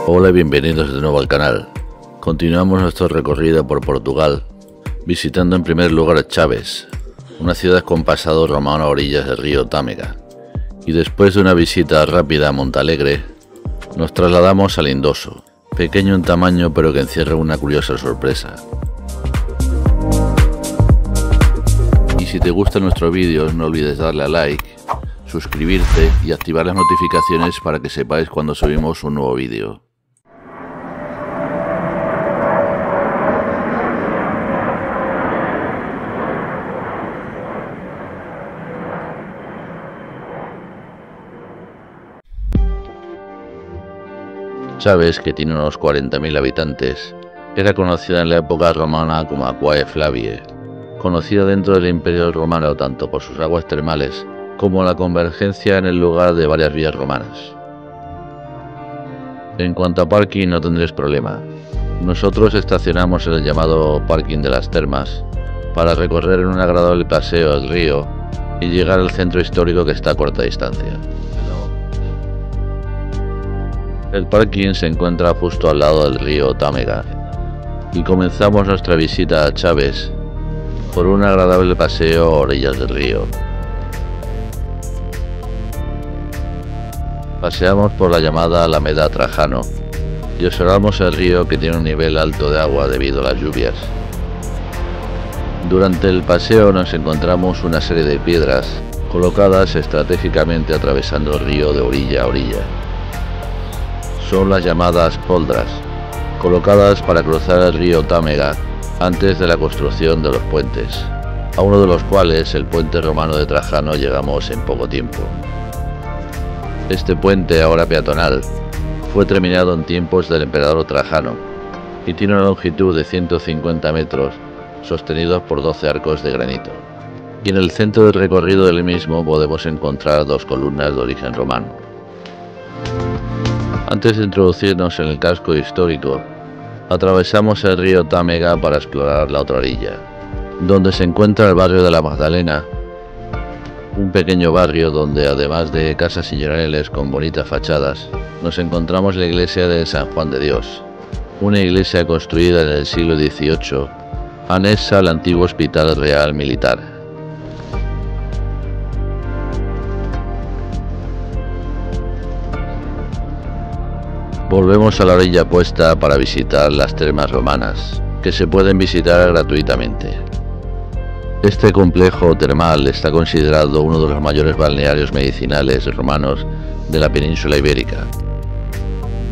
Hola y bienvenidos de nuevo al canal. Continuamos nuestro recorrido por Portugal, visitando en primer lugar Chaves, una ciudad con pasado romano a orillas del río Támega, y después de una visita rápida a Montalegre, nos trasladamos a Lindoso, pequeño en tamaño pero que encierra una curiosa sorpresa. Y si te gustan nuestros vídeos, no olvides darle a like, suscribirte y activar las notificaciones para que sepáis cuando subimos un nuevo vídeo. Chaves, que tiene unos 40.000 habitantes, era conocida en la época romana como Aquae Flaviae, conocida dentro del Imperio Romano tanto por sus aguas termales como la convergencia en el lugar de varias vías romanas. En cuanto a parking, no tendréis problema. Nosotros estacionamos en el llamado Parking de las Termas para recorrer en un agradable paseo al río y llegar al centro histórico, que está a corta distancia. El parking se encuentra justo al lado del río Támega y comenzamos nuestra visita a Chaves por un agradable paseo a orillas del río. Paseamos por la llamada Alameda Trajano y observamos el río, que tiene un nivel alto de agua debido a las lluvias. Durante el paseo nos encontramos una serie de piedras colocadas estratégicamente atravesando el río de orilla a orilla. Son las llamadas poldras, colocadas para cruzar el río Támega antes de la construcción de los puentes, a uno de los cuales, el puente romano de Trajano, llegamos en poco tiempo. Este puente, ahora peatonal, fue terminado en tiempos del emperador Trajano y tiene una longitud de 150 metros, sostenidos por 12 arcos de granito. Y en el centro del recorrido del mismo podemos encontrar dos columnas de origen romano. Antes de introducirnos en el casco histórico, atravesamos el río Támega para explorar la otra orilla, donde se encuentra el barrio de la Magdalena, un pequeño barrio donde, además de casas señoriales con bonitas fachadas, nos encontramos la iglesia de San Juan de Dios, una iglesia construida en el siglo XVIII, anexa al antiguo Hospital Real Militar. Volvemos a la orilla opuesta para visitar las termas romanas, que se pueden visitar gratuitamente. Este complejo termal está considerado uno de los mayores balnearios medicinales romanos de la península ibérica.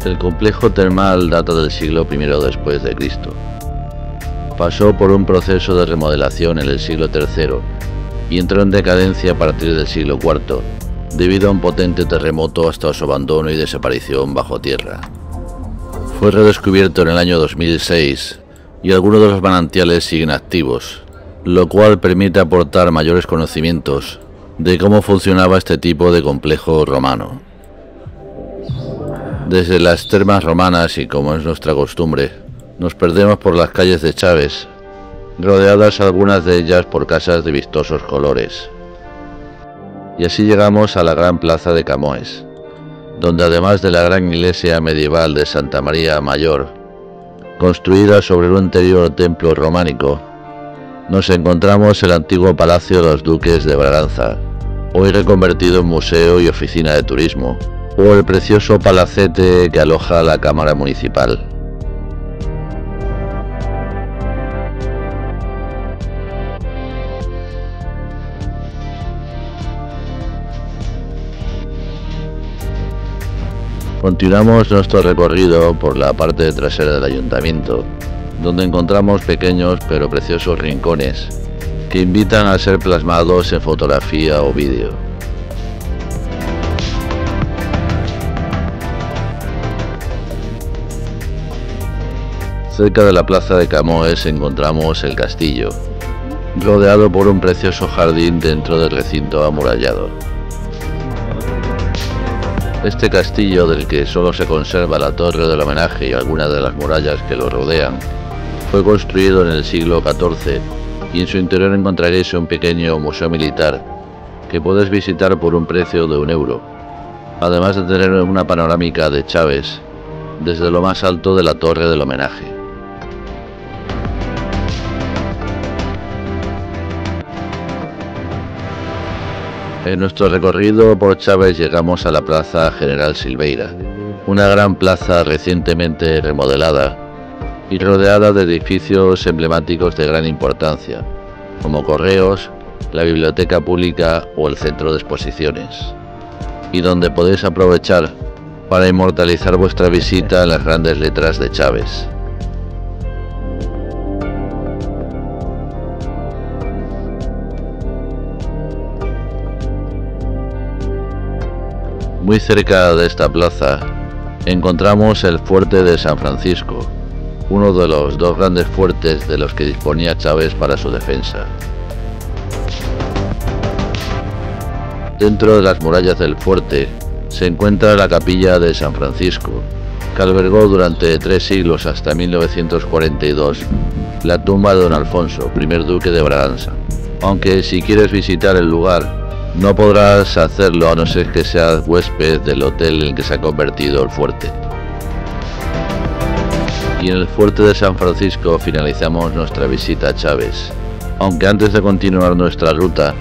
El complejo termal data del siglo I después de Cristo. Pasó por un proceso de remodelación en el siglo III y entró en decadencia a partir del siglo IV, debido a un potente terremoto hasta su abandono y desaparición bajo tierra. Fue redescubierto en el año 2006 y algunos de los manantiales siguen activos, lo cual permite aportar mayores conocimientos de cómo funcionaba este tipo de complejo romano. Desde las termas romanas, y como es nuestra costumbre, nos perdemos por las calles de Chaves, rodeadas algunas de ellas por casas de vistosos colores. Y así llegamos a la gran plaza de Camões, donde, además de la gran iglesia medieval de Santa María Mayor, construida sobre un anterior templo románico, nos encontramos el antiguo Palacio de los Duques de Braganza, hoy reconvertido en museo y oficina de turismo, o el precioso palacete que aloja la Cámara Municipal. Continuamos nuestro recorrido por la parte trasera del ayuntamiento, donde encontramos pequeños pero preciosos rincones que invitan a ser plasmados en fotografía o vídeo. Cerca de la plaza de Camões encontramos el castillo, rodeado por un precioso jardín dentro del recinto amurallado. Este castillo, del que solo se conserva la torre del homenaje y algunas de las murallas que lo rodean, fue construido en el siglo XIV y en su interior encontraréis un pequeño museo militar que puedes visitar por un precio de 1 euro. además de tener una panorámica de Chaves desde lo más alto de la torre del homenaje. En nuestro recorrido por Chaves llegamos a la Plaza General Silveira, una gran plaza recientemente remodelada y rodeada de edificios emblemáticos de gran importancia, como Correos, la Biblioteca Pública o el Centro de Exposiciones, y donde podéis aprovechar para inmortalizar vuestra visita en las grandes letras de Chaves. Muy cerca de esta plaza encontramos el Fuerte de San Francisco, uno de los dos grandes fuertes de los que disponía Chaves para su defensa. Dentro de las murallas del fuerte se encuentra la capilla de San Francisco, que albergó durante 3 siglos hasta 1942 la tumba de don Alfonso, primer duque de Braganza. Aunque si quieres visitar el lugar, no podrás hacerlo a no ser que seas huésped del hotel en el que se ha convertido el fuerte. Y en el Fuerte de San Francisco finalizamos nuestra visita a Chaves, aunque antes de continuar nuestra ruta,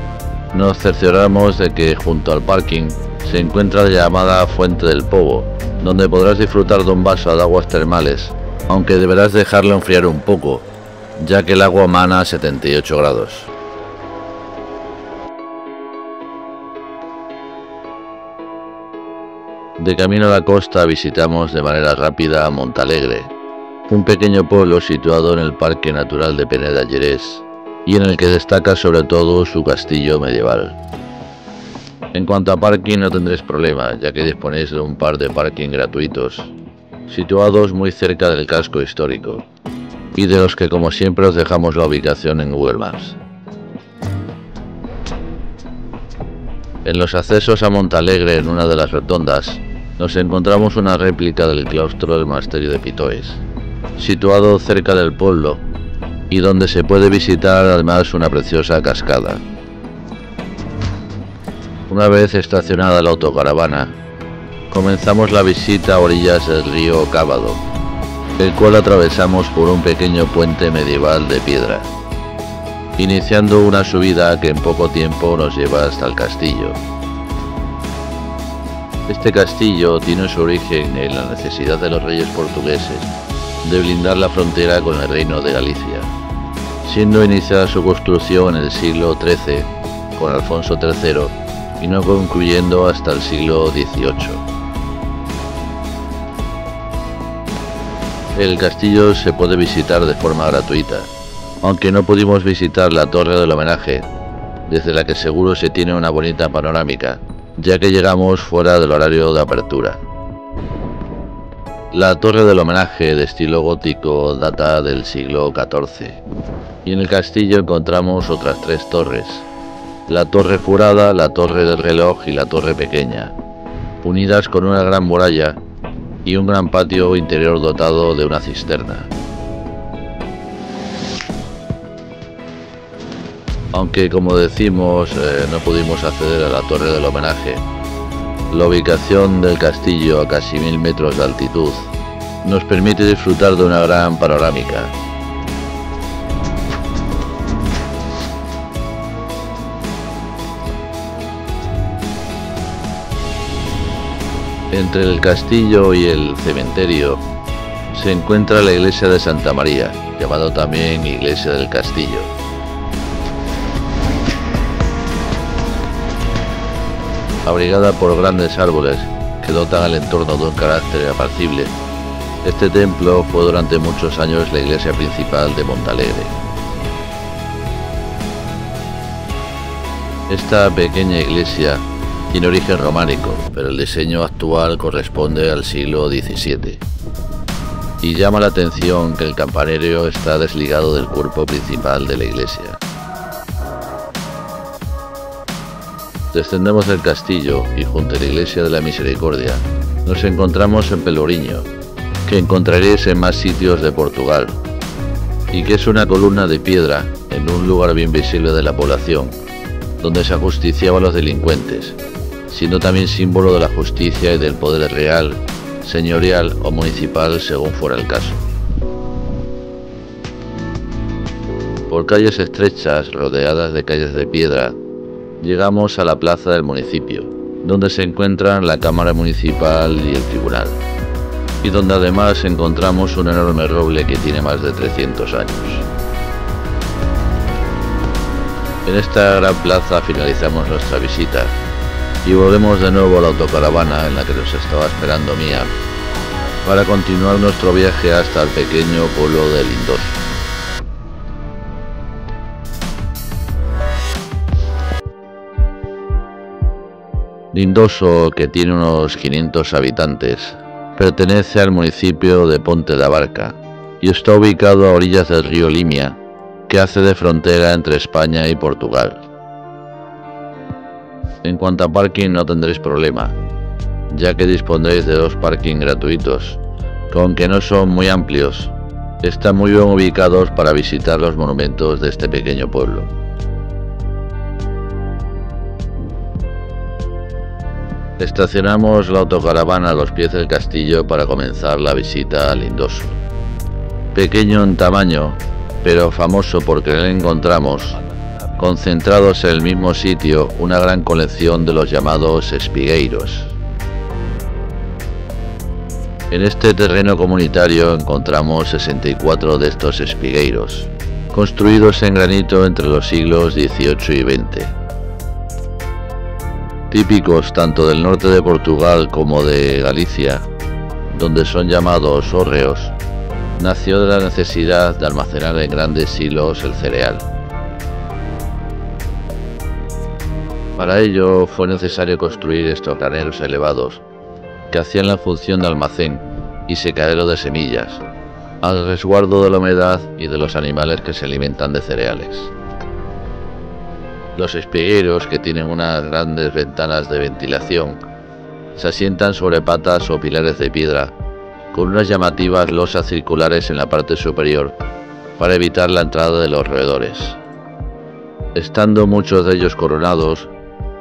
nos cercioramos de que junto al parking se encuentra la llamada Fuente del Pobo, donde podrás disfrutar de un vaso de aguas termales, aunque deberás dejarlo enfriar un poco, ya que el agua emana a 78 grados. De camino a la costa visitamos de manera rápida Montalegre, un pequeño pueblo situado en el Parque Natural de Peneda Gerês y en el que destaca sobre todo su castillo medieval. En cuanto a parking no tendréis problema, ya que disponéis de un par de parking gratuitos, situados muy cerca del casco histórico, y de los que como siempre os dejamos la ubicación en Google Maps. En los accesos a Montalegre, en una de las rotondas, nos encontramos una réplica del claustro del monasterio de Pitoes, situado cerca del pueblo y donde se puede visitar además una preciosa cascada. Una vez estacionada la autocaravana, comenzamos la visita a orillas del río Cábado, el cual atravesamos por un pequeño puente medieval de piedra, iniciando una subida que en poco tiempo nos lleva hasta el castillo. Este castillo tiene su origen en la necesidad de los reyes portugueses de blindar la frontera con el reino de Galicia, siendo iniciada su construcción en el siglo XIII con Alfonso III y no concluyendo hasta el siglo XVIII. El castillo se puede visitar de forma gratuita, aunque no pudimos visitar la torre del homenaje, desde la que seguro se tiene una bonita panorámica, ya que llegamos fuera del horario de apertura. La torre del homenaje, de estilo gótico, data del siglo XIV, y en el castillo encontramos otras 3 torres: la torre jurada, la torre del reloj y la torre pequeña, unidas con una gran muralla y un gran patio interior dotado de una cisterna. Aunque, como decimos, no pudimos acceder a la torre del homenaje, la ubicación del castillo a casi 1000 metros de altitud nos permite disfrutar de una gran panorámica. Entre el castillo y el cementerio se encuentra la iglesia de Santa María, llamada también Iglesia del Castillo. Abrigada por grandes árboles que dotan al entorno de un carácter apacible, este templo fue durante muchos años la iglesia principal de Montalegre. Esta pequeña iglesia tiene origen románico, pero el diseño actual corresponde al siglo XVII. Y llama la atención que el campanario está desligado del cuerpo principal de la iglesia. Descendemos del castillo y junto a la iglesia de la Misericordia nos encontramos en Pelourinho, que encontraréis en más sitios de Portugal, y que es una columna de piedra en un lugar bien visible de la población, donde se ajusticiaba a los delincuentes, siendo también símbolo de la justicia y del poder real, señorial o municipal según fuera el caso. Por calles estrechas, rodeadas de calles de piedra, llegamos a la plaza del municipio, donde se encuentran la Cámara Municipal y el Tribunal, y donde además encontramos un enorme roble que tiene más de 300 años. En esta gran plaza finalizamos nuestra visita y volvemos de nuevo a la autocaravana en la que nos estaba esperando Mía, para continuar nuestro viaje hasta el pequeño pueblo de Lindoso. Lindoso, que tiene unos 500 habitantes, pertenece al municipio de Ponte de Abarca y está ubicado a orillas del río Limia, que hace de frontera entre España y Portugal. En cuanto a parking no tendréis problema, ya que dispondréis de 2 parking gratuitos, que aunque no son muy amplios, están muy bien ubicados para visitar los monumentos de este pequeño pueblo. Estacionamos la autocaravana a los pies del castillo para comenzar la visita a Lindoso. Pequeño en tamaño, pero famoso porque en él encontramos, concentrados en el mismo sitio, una gran colección de los llamados espigueiros. En este terreno comunitario encontramos 64 de estos espigueiros, construidos en granito entre los siglos XVIII y XX. Típicos tanto del norte de Portugal como de Galicia, donde son llamados hórreos, nació de la necesidad de almacenar en grandes silos el cereal. Para ello fue necesario construir estos graneros elevados, que hacían la función de almacén y secadero de semillas, al resguardo de la humedad y de los animales que se alimentan de cereales. Los espigueros, que tienen unas grandes ventanas de ventilación, se asientan sobre patas o pilares de piedra, con unas llamativas losas circulares en la parte superior, para evitar la entrada de los roedores, estando muchos de ellos coronados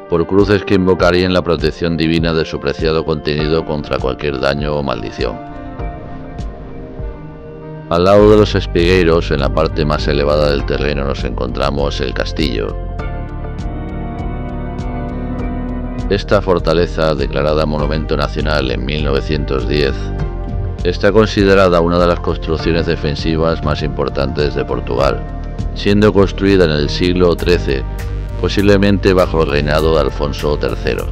por cruces que invocarían la protección divina de su preciado contenido contra cualquier daño o maldición. Al lado de los espigueiros, en la parte más elevada del terreno, nos encontramos el castillo. Esta fortaleza, declarada Monumento Nacional en 1910, está considerada una de las construcciones defensivas más importantes de Portugal, siendo construida en el siglo XIII, posiblemente bajo el reinado de Alfonso III.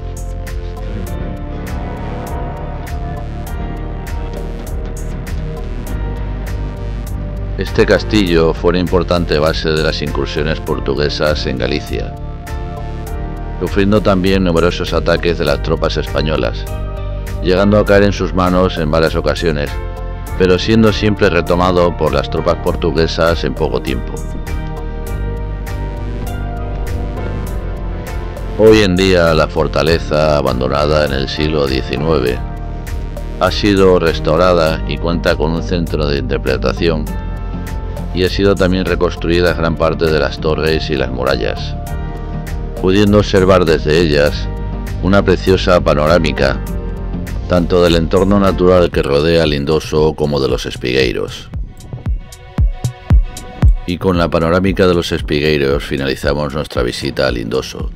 Este castillo fue una importante base de las incursiones portuguesas en Galicia, sufriendo también numerosos ataques de las tropas españolas, llegando a caer en sus manos en varias ocasiones, pero siendo siempre retomado por las tropas portuguesas en poco tiempo. Hoy en día la fortaleza, abandonada en el siglo XIX, ha sido restaurada y cuenta con un centro de interpretación, y ha sido también reconstruida gran parte de las torres y las murallas, pudiendo observar desde ellas una preciosa panorámica, tanto del entorno natural que rodea Lindoso como de los espigueiros. Y con la panorámica de los espigueiros finalizamos nuestra visita a Lindoso,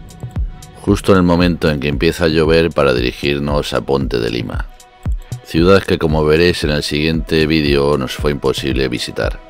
justo en el momento en que empieza a llover para dirigirnos a Ponte de Lima, ciudad que, como veréis en el siguiente vídeo, nos fue imposible visitar.